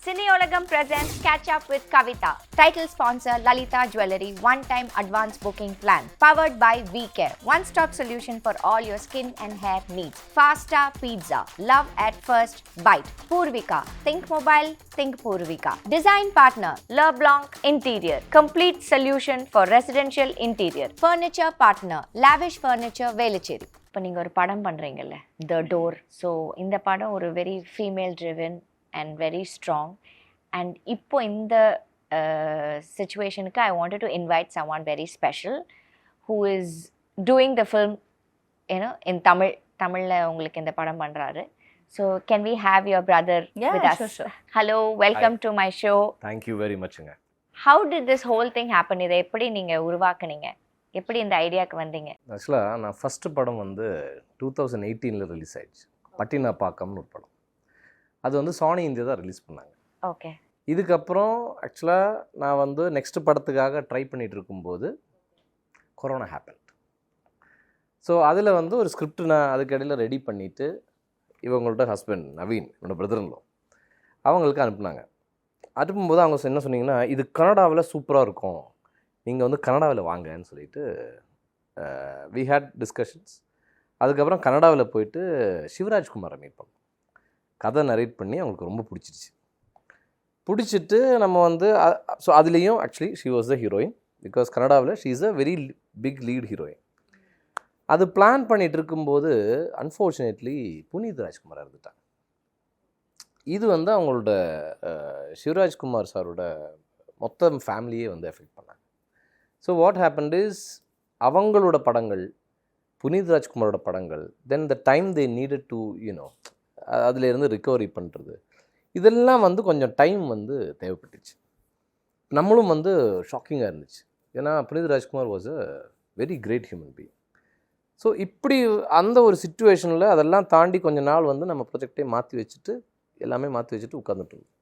Cineologam presents Catch Up with Kavita. Title sponsor Lalita Jewellery one-time advance booking plan. Powered by VCare. One-stop solution for all your skin and hair needs. Fasta Pizza. Love at first bite. Purvika. Think mobile, think Purvika. Design partner LeBlanc Interior. Complete solution for residential interior. Furniture partner Lavish Furniture Velicheri. இப்போ நீங்கள் ஒரு படம் பண்ணுறீங்கல்ல the door. So இந்த படம் ஒரு very female driven and very strong. And இப்போ இந்த சுச்சுவேஷனுக்கு I wanted to invite someone very special who is doing the film you know in தமிழில் உங்களுக்கு இந்த படம் பண்ணுறாரு. So can we have your brother with us? Hello, welcome to my show. Thank you very மச்ங்க. How did this whole thing happen? இதை எப்படி நீங்கள் உருவாக்குனீங்க? எப்படி இந்த ஐடியாவுக்கு வந்தீங்க? ஆக்சுவலாக நான் ஃபஸ்ட்டு படம் வந்து 2018 ரிலீஸ் ஆயிடுச்சு. பட்டினப்பாக்கம்னு ஒரு படம். அது வந்து சானி இந்தியா தான் ரிலீஸ் பண்ணாங்க. ஓகே. இதுக்கப்புறம் ஆக்சுவலாக நான் வந்து நெக்ஸ்ட் படத்துக்காக ட்ரை பண்ணிகிட்டு இருக்கும்போது கொரோனா ஹேப்பன். ஸோ அதில் வந்து ஒரு ஸ்கிரிப்ட் நான் அதுக்கடையில் ரெடி பண்ணிவிட்டு இவங்கள்ட்ட ஹஸ்பண்ட் நவீன், என்னோடய பிரதர்லோ, அவங்களுக்கு அனுப்புனாங்க. அனுப்பும்போது அவங்க என்ன சொன்னீங்கன்னா, இது கனடாவில் சூப்பராக இருக்கும், நீங்கள் வந்து கனடாவில் வாங்கன்னு சொல்லிட்டு வி ஹேட் டிஸ்கஷன்ஸ். அதுக்கப்புறம் கனடாவில் போயிட்டு சிவராஜ்குமாரை மீட் பண்ணோம். கதை நரேட் பண்ணி அவங்களுக்கு ரொம்ப பிடிச்சிட்டு நம்ம வந்து ஸோ அதுலேயும் actually she was the heroine. Because கனடாவில் she is a very big lead heroine. அது பிளான் பண்ணிகிட்டு இருக்கும்போது அன்ஃபார்ச்சுனேட்லி புனித் ராஜ்குமார் இருந்துட்டாங்க. இது வந்து அவங்களோட சிவராஜ்குமார் சாரோட மொத்த ஃபேமிலியே வந்து எஃபெக்ட் பண்ணாங்க. ஸோ வாட் ஹேப்பன்ட் இஸ், அவங்களோட படங்கள், புனித் ராஜ்குமாரோட படங்கள், then the time they needed to you know அதிலேருந்து ரிகவரி பண்ணுறது, இதெல்லாம் வந்து கொஞ்சம் டைம் வந்து தேவைப்பட்டுச்சு. நம்மளும் வந்து ஷாக்கிங்காக இருந்துச்சு. ஏன்னா Puneeth Rajkumar was a very great human being. So இப்படி அந்த ஒரு சிச்சுவேஷனில் அதெல்லாம் தாண்டி கொஞ்ச நாள் வந்து நம்ம ப்ரொஜெக்டே மாற்றி வச்சுட்டு எல்லாமே மாற்றி வச்சுட்டு உட்காந்துட்டு இருந்தோம்.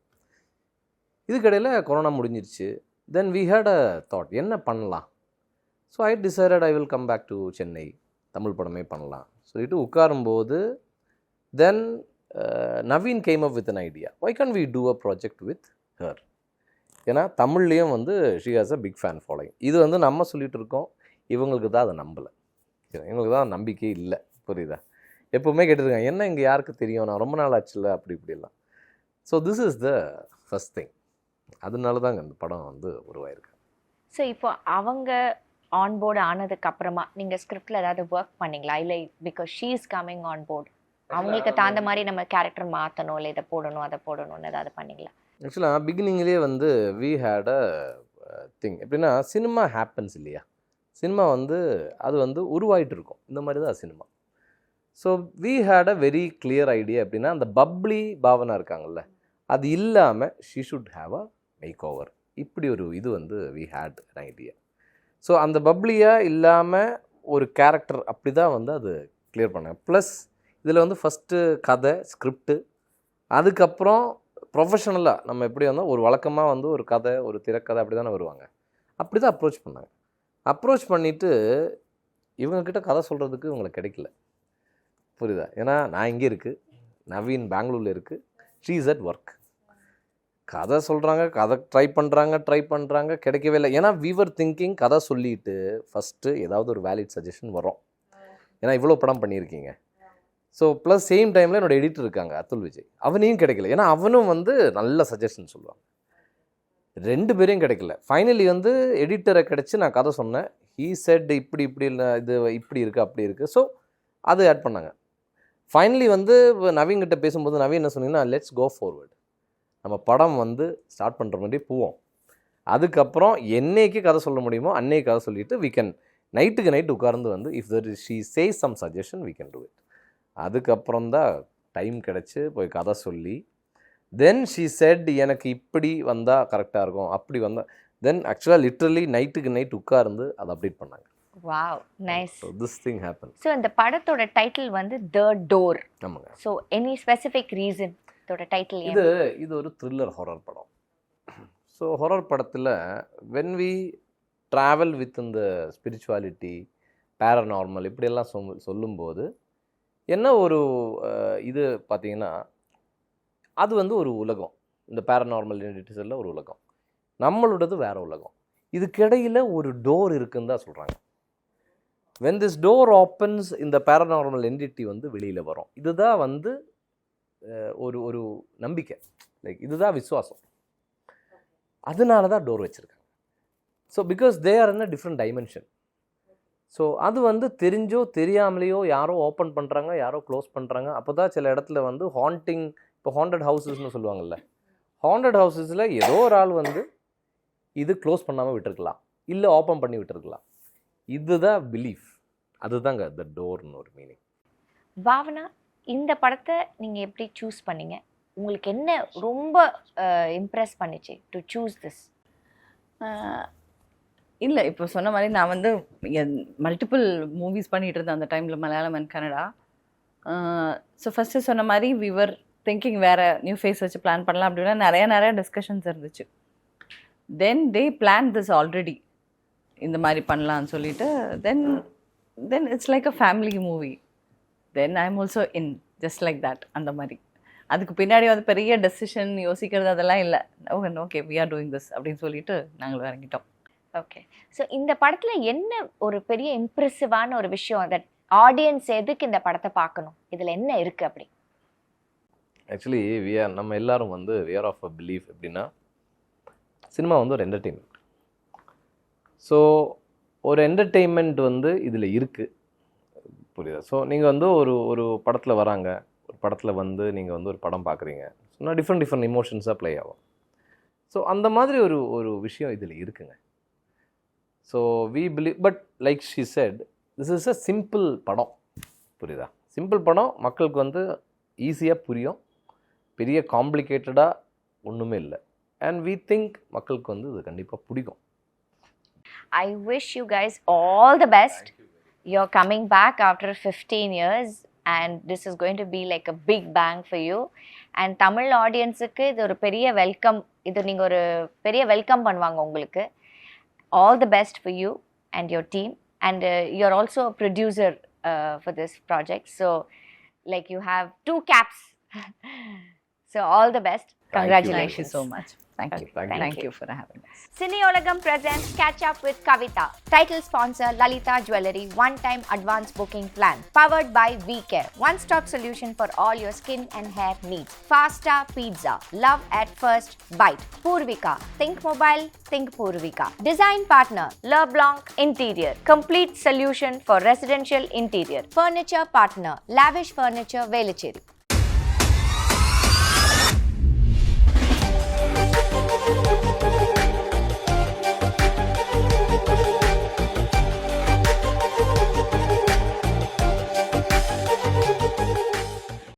இதுக்கடையில் கொரோனா முடிஞ்சிருச்சு. Then we had a thought, என்ன பண்ணலாம்? So I decided I will come back to Chennai, Tamil படமே பண்ணலாம் சொல்லிட்டு உட்காரும்போது then Naveen came up with an idea, why can we do a project with her? ஏன்னா தமிழ்லேயும் வந்து she has a big fan following. இது வந்து நம்ம சொல்லிகிட்டு இருக்கோம், இவங்களுக்கு தான் அதை நம்பலை, இவங்களுக்கு தான் நம்பிக்கை இல்லை. புரியுதா? எப்போவுமே கேட்டுருக்காங்க, என்ன இங்கே யாருக்கு தெரியும், நான் ரொம்ப நாள் ஆச்சுல்ல, அப்படி இப்படிலாம். So this is the first thing. அதனால தாங்க இந்த படம் வந்து உருவாயிருக்கு. ஸோ இப்போ அவங்க ஆன்போர்டு ஆனதுக்கு அப்புறமா நீங்கள் ஸ்கிரிப்டில் ஏதாவது ஒர்க் பண்ணிங்களா? இல்லை because she is coming on board, அவங்களுக்கு தகுந்த மாதிரி நம்ம கேரக்டர் மாற்றணும், இல்லை இதை போடணும் அதை போடணும்னு ஏதாவது பண்ணிங்களா? ஆக்சுவலாக பிகினிங்லேயே வந்து வி ஹேட் அ திங். எப்படின்னா, சினிமா ஹேப்பன்ஸ் இல்லையா, சினிமா வந்து அது வந்து உருவாயிட்டு இருக்கும், இந்த மாதிரி தான் cinema. So we had a very clear idea. எப்படின்னா, அந்த பப்ளி பாவனா இருக்காங்கல்ல, அது இல்லாமல் she should have a makeover. இப்படி ஒரு இது வந்து we had an idea. So அந்த பப்ளியாக இல்லாமல் ஒரு கேரக்டர் அப்படி தான் வந்து அது கிளியர் பண்ணேன். ப்ளஸ் இதில் வந்து ஃபஸ்ட்டு கதை ஸ்கிரிப்டு, அதுக்கப்புறம் ப்ரொஃபஷனலாக நம்ம எப்படி வந்தால் ஒரு வழக்கமாக வந்து ஒரு கதை, ஒரு திரைக்கதை அப்படி தானே வருவாங்க, அப்படி தான் அப்ரோச் பண்ணாங்க. அப்ரோச் பண்ணிவிட்டு இவங்கக்கிட்ட கதை சொல்கிறதுக்கு இவங்களுக்கு கிடைக்கல. புரியுதா? ஏன்னா நான் இங்கே இருக்குது, நவீன் பெங்களூரில் இருக்குது, ஷீ இஸ் அட் ஒர்க். கதை சொல்கிறாங்க, கதை ட்ரை பண்ணுறாங்க, கிடைக்கவே இல்லை. ஏன்னா வி வர் திங்கிங், கதை சொல்லிட்டு ஃபஸ்ட்டு ஏதாவது ஒரு வேலிட் சஜஷன் வரும், ஏன்னா இவ்வளோ படம் பண்ணியிருக்கீங்க. ஸோ ப்ளஸ் சேம் டைமில் என்னோடய எடிட்டர் இருக்காங்க அத்துல் விஜய், அவனையும் கிடைக்கல. ஏன்னா அவனும் வந்து நல்ல சஜஷன் சொல்லுவாங்க. 2 பேரையும் கிடைக்கல. ஃபைனலி வந்து எடிட்டரை கிடச்சி நான் கதை சொன்னேன். ஹீ செட் இப்படி இல்லை, இது இப்படி இருக்குது அப்படி இருக்குது. ஸோ அது ஆட் பண்ணாங்க. ஃபைனலி வந்து நவீன்கிட்ட பேசும்போது நவீன் என்ன சொன்னீங்கன்னா, லெட்ஸ் கோ ஃபார்வர்டு, நம்ம படம் வந்து ஸ்டார்ட் பண்ணுற மாதிரி போவோம். அதுக்கப்புறம் என்னைக்கு கதை சொல்ல முடியுமோ அன்னைக்கு கதை சொல்லிவிட்டு வி கேன் நைட்டுக்கு நைட்டு உட்கார்ந்து வந்து if there she says some suggestion we can do it. அதுக்கப்புறம் தான் டைம் கிடச்சி போய் கதை சொல்லி தென் ஷீ செட் எனக்கு இப்படி வந்தால் கரெக்டாக இருக்கும், அப்படி வந்தால் தென் ஆக்சுவலாக லிட்ரலி நைட்டுக்கு நைட் உட்கார்ந்து அதை அப்டேட் பண்ணாங்க. Wow, nice. So this thing happened. So இந்த படத்தோட டைட்டில் வந்து த டோர். ஆமாங்க. ஸோ எனி ஸ்பெசிஃபிக் ரீசன் இதோட டைட்டில்? இது ஒரு த்ரில்லர் ஹாரர் படம். ஸோ ஹாரர் படத்தில் வென் வி ட்ராவல் வித் இந்த ஸ்பிரிச்சுவாலிட்டி, பேரநார்மல் இப்படியெல்லாம் சொல்லும்போது என்ன ஒரு இது பார்த்திங்கன்னா, அது வந்து ஒரு உலகம். இந்த பேரநார்மல் என்டிட்டிஸ் எல்லாம் ஒரு உலகம், நம்மளோடது வேற உலகம். இதுக்கிடையில் ஒரு டோர் இருக்குன்னு தான் சொல்கிறாங்க. when this door opens இந்த பேரநார்மல் என்டிட்டி வந்து வெளியில் வரும். இதுதான் வந்து ஒரு ஒரு நம்பிக்கை, லைக் இதுதான் விசுவாசம். அதனால தான் டோர் வச்சுருக்காங்க. So because they are in a different dimension. So அது வந்து தெரிஞ்சோ தெரியாமலேயோ யாரோ ஓப்பன் பண்ணுறாங்க, யாரோ க்ளோஸ் பண்ணுறாங்க. அப்போ தான் சில இடத்துல வந்து ஹாண்டிங், இப்போ ஹாண்டட் ஹவுசஸ்ன்னு சொல்லுவாங்கள்ல, ஹாண்டட் ஹவுசஸில் ஏதோ ஒரு ஆள் வந்து இது க்ளோஸ் பண்ணாமல் விட்டுருக்கலாம், இல்லை ஓப்பன் பண்ணி விட்டுருக்கலாம். இதுதான் பிலீஃப், அதுதாங்க த டோர்னு ஒரு மீனிங். பாவனா, இந்த படத்தை நீங்கள் எப்படி சூஸ் பண்ணீங்க? உங்களுக்கு என்ன ரொம்ப இம்ப்ரெஸ் பண்ணிச்சு டு சூஸ் திஸ்? இல்லை, இப்போ சொன்ன மாதிரி நான் வந்து மல்டிபிள் மூவிஸ் பண்ணிகிட்டு இருந்தேன் அந்த டைமில், Malayalam and Kannada. So first சொன்ன மாதிரி விவர் திங்கிங் வேறு நியூ ஃபேஸ் வச்சு பிளான் பண்ணலாம் அப்படின்னா நிறைய டிஸ்கஷன்ஸ் இருந்துச்சு. தென் தே பிளான் திஸ் ஆல்ரெடி, இந்த மாதிரி பண்ணலான்னு சொல்லிட்டு then it's like a family movie. Then I am also in just like that. அந்த மாதிரி அதுக்கு பின்னாடி வந்து பெரிய டெசிஷன் யோசிக்கிறது அதெல்லாம் இல்லை. Okay we are doing this அப்படின்னு சொல்லிட்டு நாங்கள் இறங்கிட்டோம். ஓகே, ஸோ இந்த படத்தில் என்ன ஒரு பெரிய இம்ப்ரெசிவான ஒரு விஷயம், தட் ஆடியன்ஸ் எதுக்கு இந்த படத்தை பார்க்கணும், இதில் என்ன இருக்குது அப்படி? ஆக்சுவலி நம்ம எல்லாரும் வந்து வியர் ஆஃப் அ பிலீஃப் எப்படின்னா, சினிமா வந்து ஒரு என்டர்டெயின்மெண்ட். ஸோ ஒரு என்டர்டெயின்மெண்ட் வந்து இதில் இருக்குது, புரியுதா? ஸோ நீங்கள் வந்து ஒரு படத்தில் வராங்க, ஒரு படத்தில் வந்து நீங்கள் வந்து ஒரு படம் பார்க்குறீங்க, சொன்னால் டிஃப்ரெண்ட் இமோஷன்ஸாக ப்ளே ஆகும். ஸோ அந்த மாதிரி ஒரு விஷயம் இதில் இருக்குங்க. So we believe, but like she said, this is a simple படம், புரியுதா? சிம்பிள் படம் மக்களுக்கு வந்து ஈஸியாக புரியும், பெரிய காம்ப்ளிகேட்டடாக ஒன்றுமே இல்லை. அண்ட் வி திங்க் மக்களுக்கு வந்து இது கண்டிப்பாக பிடிக்கும். I wish you guys all the best. You're coming back after 15 years and this is going to be like a big bang for you. And Tamil audience-க்கு இது ஒரு பெரிய வெல்கம், இது நீங்கள் ஒரு பெரிய வெல்கம் பண்ணுவாங்க உங்களுக்கு. All the best for you and your team. And you're also a producer for this project. So like you have 2 caps. So all the best. Congratulations. Thank you so much. Thank you for having us. Cineologam presents Catch Up with Kavita. Title sponsor Lalita Jewellery one-time advance booking plan. Powered by VCare. One-stop solution for all your skin and hair needs. Fasta Pizza. Love at first bite. Purvika. Think mobile, think Purvika. Design partner LeBlanc Interior. Complete solution for residential interior. Furniture partner Lavish Furniture Velicheri.